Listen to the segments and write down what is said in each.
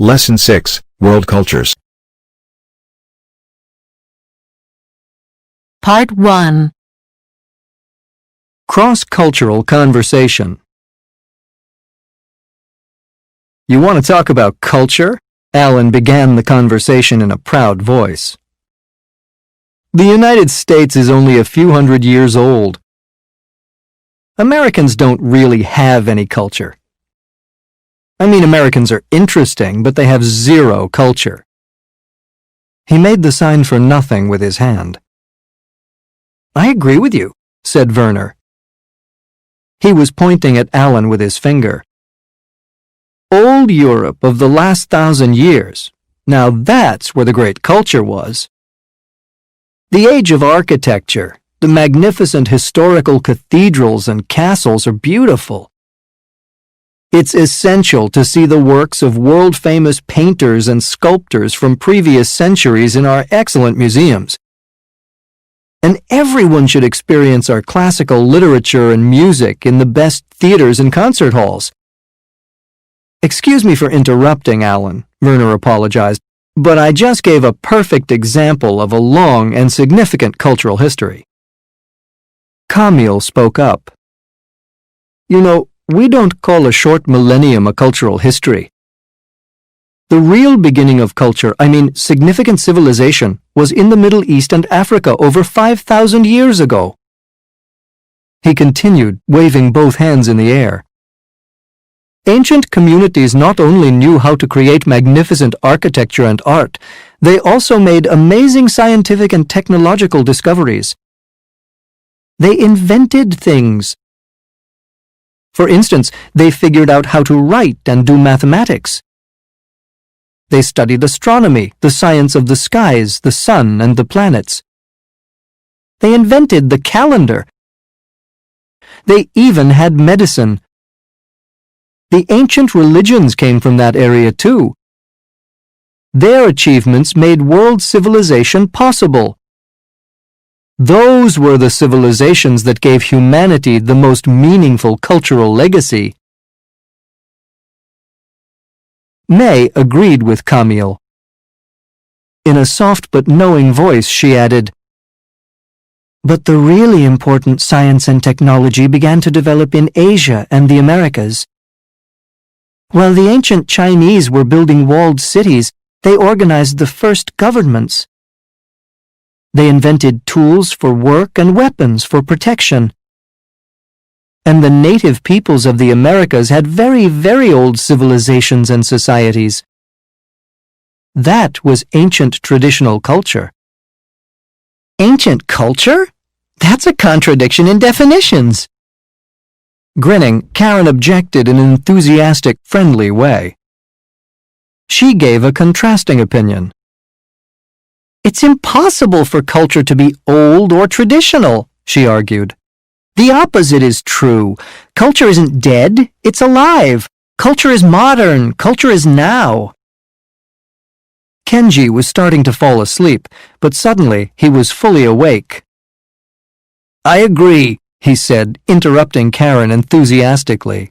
Lesson 6, World Cultures. Part 1. Cross-cultural conversation. You want to talk about culture? Alan began the conversation in a proud voice. The United States is only a few hundred years old. Americans don't really have any culture. I mean, Americans are interesting, but they have zero culture. He made the sign for nothing with his hand. I agree with you, said Werner. He was pointing at Alan with his finger. Old Europe of the last 1,000 years. Now that's where the great culture was. The age of architecture, the magnificent historical cathedrals and castles are beautiful. It's essential to see the works of world-famous painters and sculptors from previous centuries in our excellent museums. And everyone should experience our classical literature and music in the best theaters and concert halls. Excuse me for interrupting, Alan, Werner apologized, but I just gave a perfect example of a long and significant cultural history. Camille spoke up. You know, we don't call a short millennium a cultural history. The real beginning of culture, significant civilization, was in the Middle East and Africa over 5,000 years ago. He continued, waving both hands in the air. Ancient communities not only knew how to create magnificent architecture and art, they also made amazing scientific and technological discoveries. They invented things. For instance, they figured out how to write and do mathematics. They studied astronomy, the science of the skies, the sun, and the planets. They invented the calendar. They even had medicine. The ancient religions came from that area too. Their achievements made world civilization possible. Those were the civilizations that gave humanity the most meaningful cultural legacy. May agreed with Camille. In a soft but knowing voice, she added, "But the really important science and technology began to develop in Asia and the Americas. While the ancient Chinese were building walled cities, they organized the first governments. They invented tools for work and weapons for protection. And the native peoples of the Americas had very, very old civilizations and societies. That was ancient traditional culture." Ancient culture? That's a contradiction in definitions. Grinning, Karen objected in an enthusiastic, friendly way. She gave a contrasting opinion. It's impossible for culture to be old or traditional, she argued. The opposite is true. Culture isn't dead, it's alive. Culture is modern, culture is now. Kenji was starting to fall asleep, but suddenly he was fully awake. I agree, he said, interrupting Karen enthusiastically.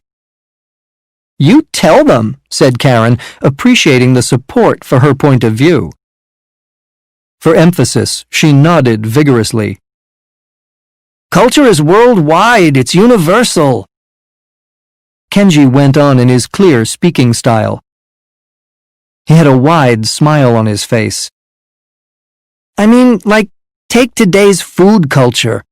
You tell them, said Karen, appreciating the support for her point of view. For emphasis, she nodded vigorously. Culture is worldwide, it's universal. Kenji went on in his clear speaking style. He had a wide smile on his face. Take today's food culture.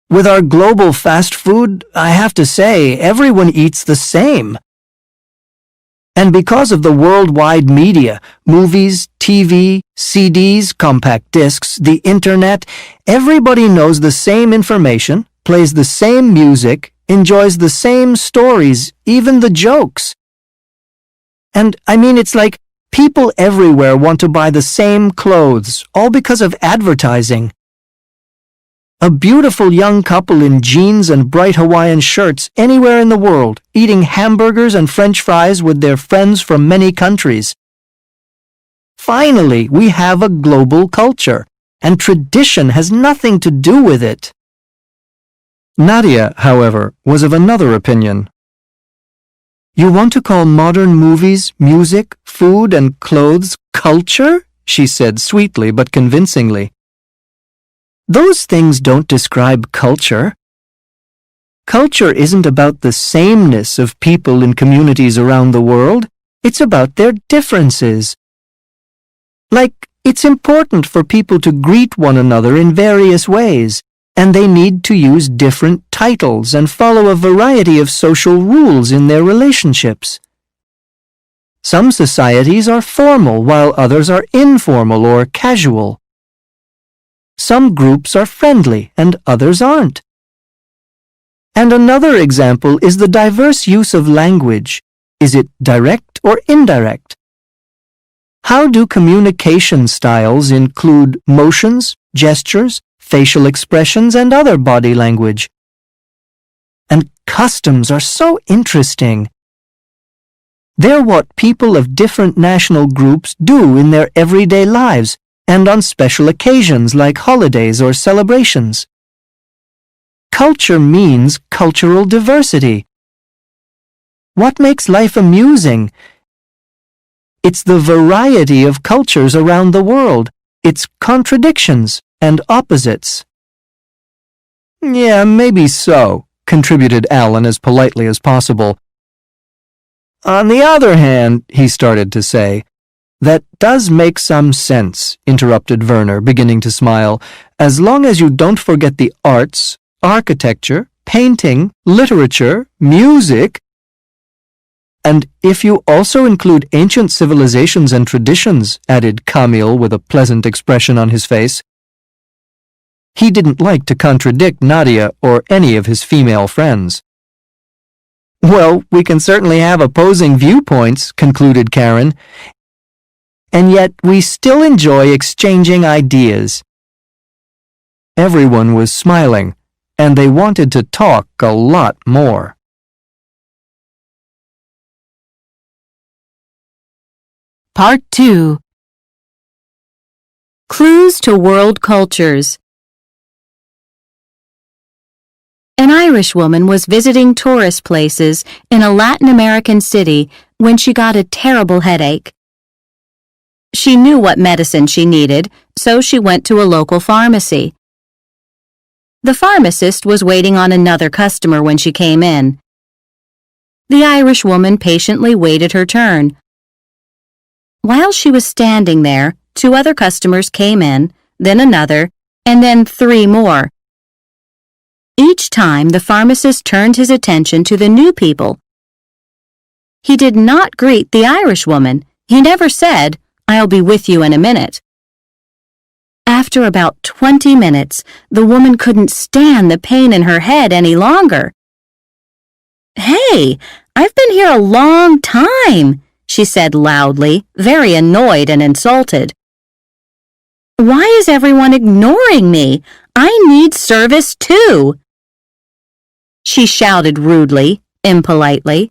With our global fast food, I have to say, everyone eats the same. And because of the worldwide media, movies, TV, CDs, compact discs, the internet, everybody knows the same information, plays the same music, enjoys the same stories, even the jokes. And it's like people everywhere want to buy the same clothes, all because of advertising. A beautiful young couple in jeans and bright Hawaiian shirts anywhere in the world, eating hamburgers and French fries with their friends from many countries. Finally, we have a global culture, and tradition has nothing to do with it. Nadia, however, was of another opinion. You want to call modern movies, music, food, and clothes culture? She said sweetly but convincingly. Those things don't describe culture. Culture isn't about the sameness of people in communities around the world. It's about their differences. Like, it's important for people to greet one another in various ways, and they need to use different titles and follow a variety of social rules in their relationships. Some societies are formal while others are informal or casual. Some groups are friendly and others aren't. And another example is the diverse use of language. Is it direct or indirect? How do communication styles include motions, gestures, facial expressions, and other body language? And customs are so interesting. They're what people of different national groups do in their everyday lives and on special occasions like holidays or celebrations. Culture means cultural diversity. What makes life amusing? It's the variety of cultures around the world, its contradictions and opposites. Yeah, maybe so, contributed Alan as politely as possible. On the other hand, he started to say, that does make some sense, interrupted Werner, beginning to smile, as long as you don't forget the arts, architecture, painting, literature, music, and if you also include ancient civilizations and traditions, added Camille with a pleasant expression on his face. He didn't like to contradict Nadia or any of his female friends. Well, we can certainly have opposing viewpoints, concluded Karen, and yet we still enjoy exchanging ideas. Everyone was smiling, and they wanted to talk a lot more. Part 2. Clues to World Cultures. An Irish woman was visiting tourist places in a Latin American city when she got a terrible headache. She knew what medicine she needed, so she went to a local pharmacy. The pharmacist was waiting on another customer when she came in. The Irish woman patiently waited her turn. While she was standing there, 2 other customers came in, then another, and then 3 more. Each time, the pharmacist turned his attention to the new people. He did not greet the Irish woman. He never said, "I'll be with you in a minute." After about 20 minutes, the woman couldn't stand the pain in her head any longer. "Hey, I've been here a long time," she said loudly, very annoyed and insulted. "Why is everyone ignoring me? I need service too," she shouted rudely, impolitely.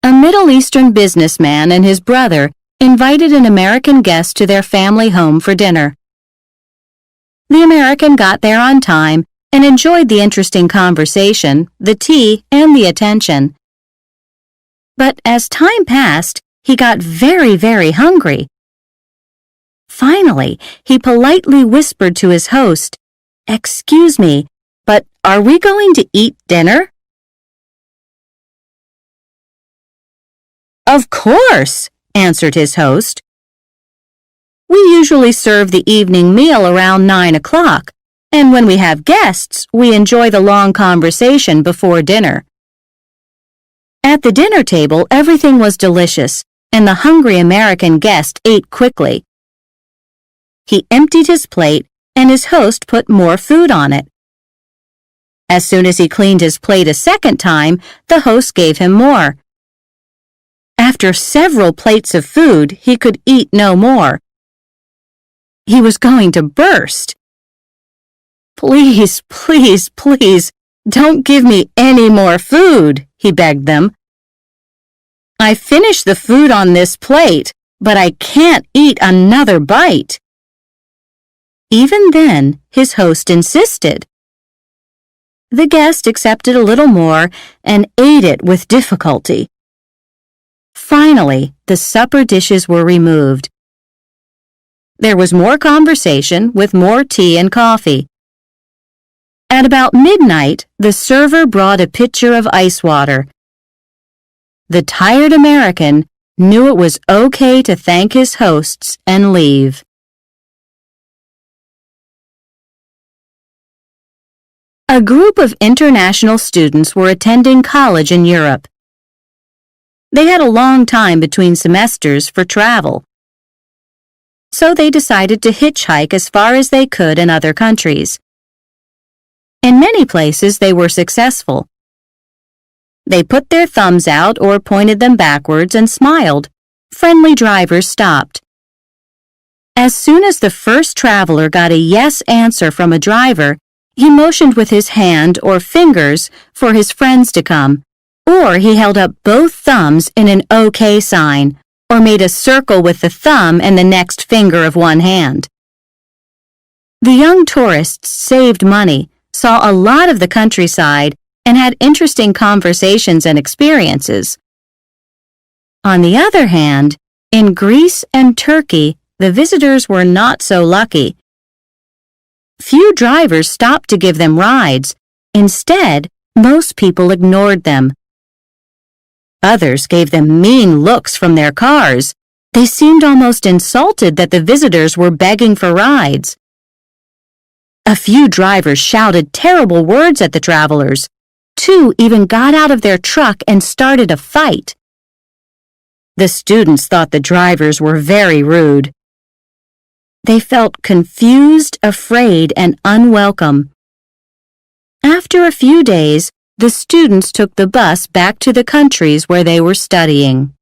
A Middle Eastern businessman and his brother invited an American guest to their family home for dinner. The American got there on time and enjoyed the interesting conversation, the tea, and the attention. But as time passed, he got very, very hungry. Finally, he politely whispered to his host, "Excuse me, but are we going to eat dinner?" "Of course," answered his host. "We usually serve the evening meal around 9 o'clock, and when we have guests, we enjoy the long conversation before dinner." At the dinner table, everything was delicious, and the hungry American guest ate quickly. He emptied his plate, and his host put more food on it. As soon as he cleaned his plate a second time, the host gave him more. After several plates of food, he could eat no more. He was going to burst. "Please, please, please, don't give me any more food," he begged them. "I finished the food on this plate, but I can't eat another bite." Even then, his host insisted. The guest accepted a little more and ate it with difficulty. Finally, the supper dishes were removed. There was more conversation with more tea and coffee. At about midnight, the server brought a pitcher of ice water. The tired American knew it was okay to thank his hosts and leave. A group of international students were attending college in Europe. They had a long time between semesters for travel, so they decided to hitchhike as far as they could in other countries. In many places, they were successful. They put their thumbs out or pointed them backwards and smiled. Friendly drivers stopped. As soon as the first traveler got a yes answer from a driver, he motioned with his hand or fingers for his friends to come, or he held up both thumbs in an OK sign, or made a circle with the thumb and the next finger of one hand. The young tourists saved money, saw a lot of the countryside, and had interesting conversations and experiences. On the other hand, in Greece and Turkey, the visitors were not so lucky. Few drivers stopped to give them rides. Instead, most people ignored them. Others gave them mean looks from their cars. They seemed almost insulted that the visitors were begging for rides. A few drivers shouted terrible words at the travelers. 2 even got out of their truck and started a fight. The students thought the drivers were very rude. They felt confused, afraid, and unwelcome. After a few days, the students took the bus back to the countries where they were studying.